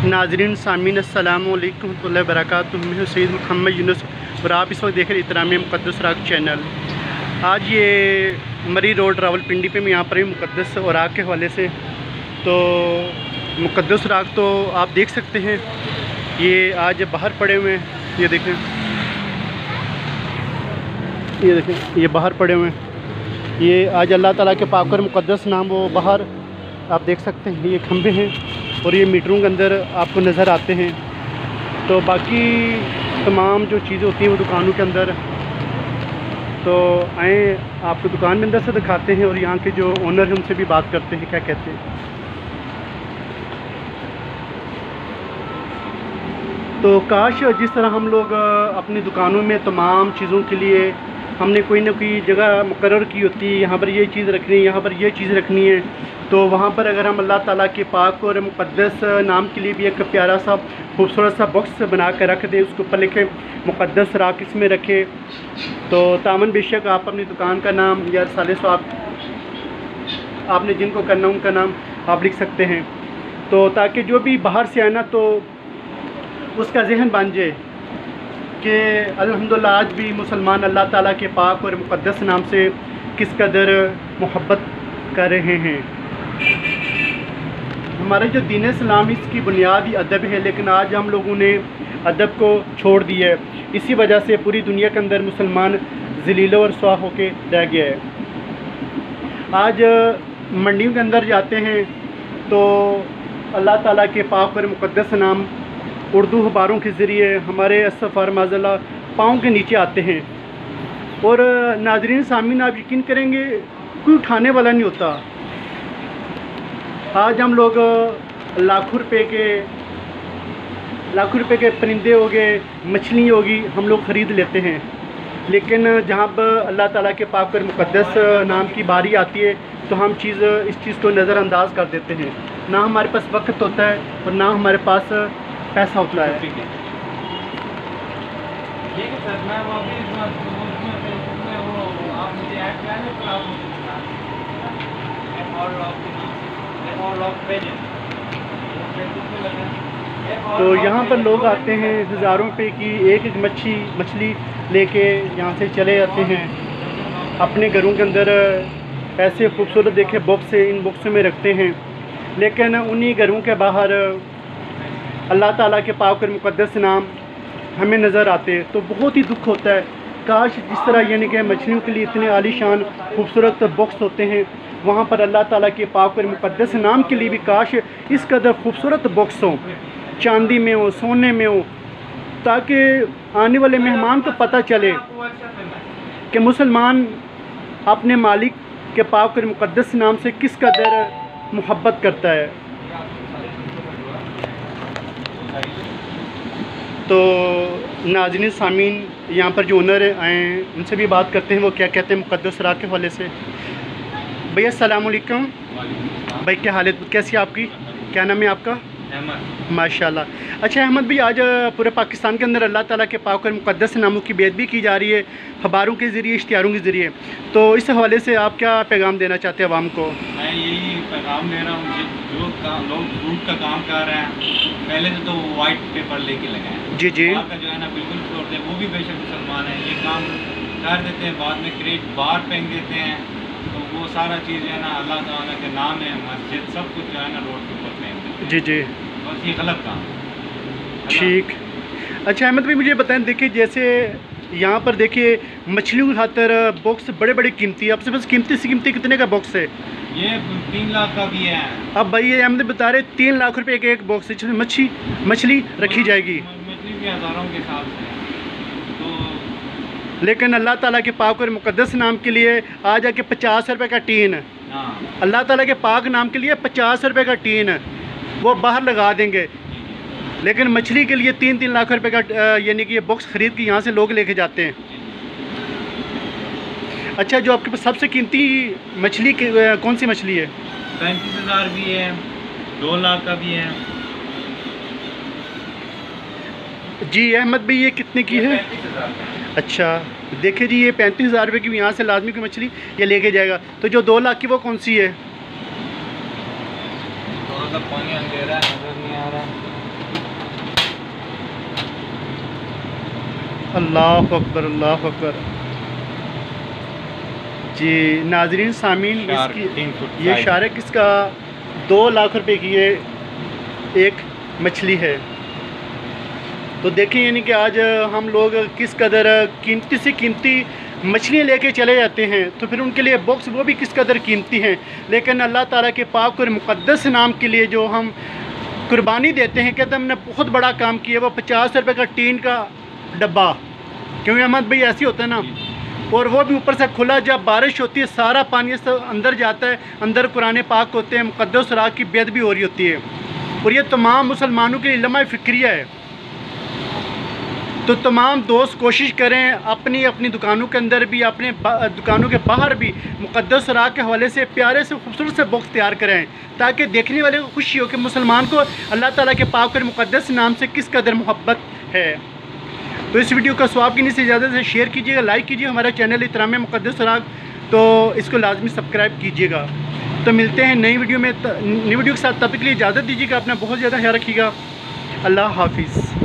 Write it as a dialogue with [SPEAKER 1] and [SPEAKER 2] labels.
[SPEAKER 1] नाज़रीन सामीन अस्सलाम वालेकुम रहमतुल्लाहि व बरकातुहू। मैं सैयद मोहम्मद यूनुस और आप इस वक्त देख रहे हैं इतराम मुक़द्दस राग चैनल। आज ये मरी रोड रावलपिंडी पे मैं यहाँ पर मुक़द्दस औराक के हवाले से तो मुक़द्दस राग तो आप देख सकते हैं। ये आज बाहर पड़े हुए हैं, ये देखें, ये बाहर पड़े हुए हैं। ये आज अल्लाह ताला के पाक और मुक़द्दस नाम वो बाहर आप देख सकते हैं। ये खंभे हैं और ये मीटरों के अंदर आपको नज़र आते हैं। तो बाकी तमाम जो चीज़ें होती हैं वो दुकानों के अंदर, तो आए आपको दुकान के अंदर से दिखाते हैं और यहाँ के जो ओनर हैं उनसे भी बात करते हैं क्या कहते हैं। तो काश जिस तरह हम लोग अपनी दुकानों में तमाम चीज़ों के लिए हमने कोई ना कोई जगह मुकर्रर की होती है, यहाँ पर ये चीज़ रखनी है, यहाँ पर ये चीज़ रखनी है, तो वहाँ पर अगर हम अल्लाह ताला के पाक और मुक़द्दस नाम के लिए भी एक प्यारा सा खूबसूरत सा बॉक्स बना कर रख दें, उसके ऊपर लिखे मुक़द्दस राग इसमें रखें, तो तामन बेशक आप अपनी दुकान का नाम या साले आपने जिनको करना उनका नाम आप लिख सकते हैं। तो ताकि जो भी बाहर से आए ना तो उसका जहन बन जाए कि अल्हम्दुलिल्लाह आज भी मुसलमान अल्लाह ताला के पाक और मुक़द्दस नाम से किस कदर मोहब्बत कर रहे हैं। हमारे जो दीन इस्लाम इसकी बुनियाद ही अदब है, लेकिन आज हम लोगों ने अदब को छोड़ दिया है। इसी वजह से पूरी दुनिया के अंदर मुसलमान ज़लील और रुसवा होके रह गया है। आज मंडियों के अंदर जाते हैं तो अल्लाह ताला के पाक और मुक़द्दस नाम उर्दू अखबारों के ज़रिए हमारे अस्सफ़ार माज़ल्ला पाँव के नीचे आते हैं। और नाज़रीन सामीन आप यकीन करेंगे कोई उठाने वाला नहीं होता। आज हम लोग लाखों रुपए के परिंदे हो गए, मछली होगी, हम लोग ख़रीद लेते हैं, लेकिन जहाँ पर अल्लाह ताला के पाक और मुक़द्दस नाम की बारी आती है तो हम इस चीज़ को नज़रअंदाज कर देते हैं। ना हमारे पास वक्त होता है और ना हमारे पास पैसा होता है।
[SPEAKER 2] ठीक है सर, मैं वो अभी आप मुझे ऐड करें
[SPEAKER 1] तो यहाँ पर लोग आते हैं हज़ारों रुपए की एक मछली लेके यहाँ से चले जाते हैं अपने घरों के अंदर। ऐसे खूबसूरत देखे बॉक्स से इन बॉक्सों में रखते हैं, लेकिन उन्हीं घरों के बाहर अल्लाह ताला के पाक और मुक़द्दस नाम हमें नज़र आते हैं तो बहुत ही दुख होता है। काश जिस तरह यानी कि मछलियों के लिए इतने आलीशान खूबसूरत बॉक्स होते हैं, वहाँ पर अल्लाह ताला के पाक और मुक़द्दस नाम के लिए भी काश इस कदर खूबसूरत बॉक्स हों, चांदी में हो, सोने में हो, ताकि आने वाले मेहमान को पता चले कि मुसलमान अपने मालिक के पाक और मुक़द्दस नाम से किस कदर मोहब्बत करता है। तो नाज़रीन सामीन यहाँ पर जो ओनर आए हैं उनसे भी बात करते हैं, वो क्या कहते हैं मुक़द्दस राग के हवाले से। भैया अस्सलाम वालेकुम। भाई क्या हालत कैसी है आपकी, क्या नाम है आपका?
[SPEAKER 2] अहमद।
[SPEAKER 1] माशाल्लाह। अच्छा अहमद भाई, आज पूरे पाकिस्तान के अंदर अल्लाह ताला के पाक और मुक़द्दस नामों की बेअदबी की जा रही है अखबारों के ज़रिए, इश्तिहारों के ज़रिए, तो इस हवाले से आप क्या पैगाम देना चाहते हैं आवाम को?
[SPEAKER 2] मैं यही पैगाम दे रहा हूँ, जो लोग फ्रूट का काम कर रहे हैं पहले से तो वाइट पेपर लेके लगे हैं।
[SPEAKER 1] जी जी।
[SPEAKER 2] का जो है ना बिल्कुल छोड़ दें, वो भी बेशक मुसलमान है, ये काम कर देते हैं, बाद में क्रेट बाहर फेंक देते हैं, तो वो सारा चीज़ जो है ना अल्लाह ताला के नाम है, मस्जिद सब कुछ जो है ना रोड के ऊपर फेंक देते हैं।
[SPEAKER 1] जी जी।
[SPEAKER 2] बस ये गलत काम।
[SPEAKER 1] ठीक। अच्छा अहमद भाई मुझे बताएं, देखिए जैसे यहाँ पर देखिए मछलियों की खातर बॉक्स बड़े बड़े कीमती है, आपसे बस कीमती से कीमती कितने का बॉक्स है?
[SPEAKER 2] ये 3 लाख का भी है।
[SPEAKER 1] अब भाई ये अहमद बता रहे 3 लाख रुपए के एक बॉक्स है, मछली रखी जाएगी,
[SPEAKER 2] मछली भी हज़ारों के हिसाब से, तो
[SPEAKER 1] लेकिन अल्लाह ताला के पाक और मुक़द्दस नाम के लिए आ जाके 50 रुपये का टीन, अल्लाह ताला के पाक नाम के लिए 50 रुपये का टीन वो बाहर लगा देंगे, लेकिन मछली के लिए 3-3 लाख रुपए का यानी कि ये बॉक्स ख़रीद के यहाँ से लोग लेके जाते हैं। अच्छा जो आपके पास सबसे कीमती मछली कौन सी मछली है?
[SPEAKER 2] 35,000 भी है, 2 लाख का भी है।
[SPEAKER 1] जी अहमद भाई ये कितने की है?
[SPEAKER 2] 35,000।
[SPEAKER 1] अच्छा देखिए जी, ये 35,000 रुपये की यहाँ से लाजमी की मछली ये लेके जाएगा। तो जो 2 लाख की वो कौन सी है?
[SPEAKER 2] थोड़ा सा पानी अंधेरा है, नजर नहीं आ रहा।
[SPEAKER 1] अल्लाह अकबर, अल्लाह अकबर। जी नाजरीन सामीन,
[SPEAKER 2] शार्क,
[SPEAKER 1] इसकी
[SPEAKER 2] 3 फुट
[SPEAKER 1] ये
[SPEAKER 2] साइज।
[SPEAKER 1] शार्क इसका 2 लाख रुपए की ये एक मछली है। तो देखें यानी कि आज हम लोग किस कदर कीमती से कीमती मछलियाँ लेके चले जाते हैं, तो फिर उनके लिए बॉक्स वो भी किस कदर कीमती हैं। लेकिन अल्लाह ताला के पाक और मुक़द्दस नाम के लिए जो हम कुर्बानी देते हैं, कहते हमने बहुत बड़ा काम किया। वो 50 रुपये का टीन का डब्बा, क्योंकि अहमद भाई ऐसे होता है ना, और वो भी ऊपर से खुला, जब बारिश होती है सारा पानी से अंदर जाता है, अंदर कुरान पाक होते हैं, मुक़द्दस राग की बेअदबी हो रही होती है। और ये तमाम मुसलमानों के लिए लम्हा फ़िक्रिया है। तो तमाम दोस्त कोशिश करें अपनी अपनी दुकानों के अंदर भी, अपने दुकानों के बाहर भी मुक़द्दस राग के हवाले से प्यारे से खूबसूरत से बॉक्स तैयार करें, ताकि देखने वाले को खुशी हो कि मुसलमान को अल्लाह ताला के पाक और मुक़द्दस नाम से किस कदर मोहब्बत है। तो इस वीडियो का स्वाब की से ज़्यादा से शेयर कीजिएगा, लाइक कीजिए हमारा चैनल इतराम मुक़द्दस राग, तो इसको लाजमी सब्सक्राइब कीजिएगा। तो मिलते हैं नई वीडियो में, नई वीडियो के साथ। तब तक के लिए इजाज़त दीजिएगा, अपना बहुत ज़्यादा ख्याल रखिएगा। अल्लाह हाफिज़।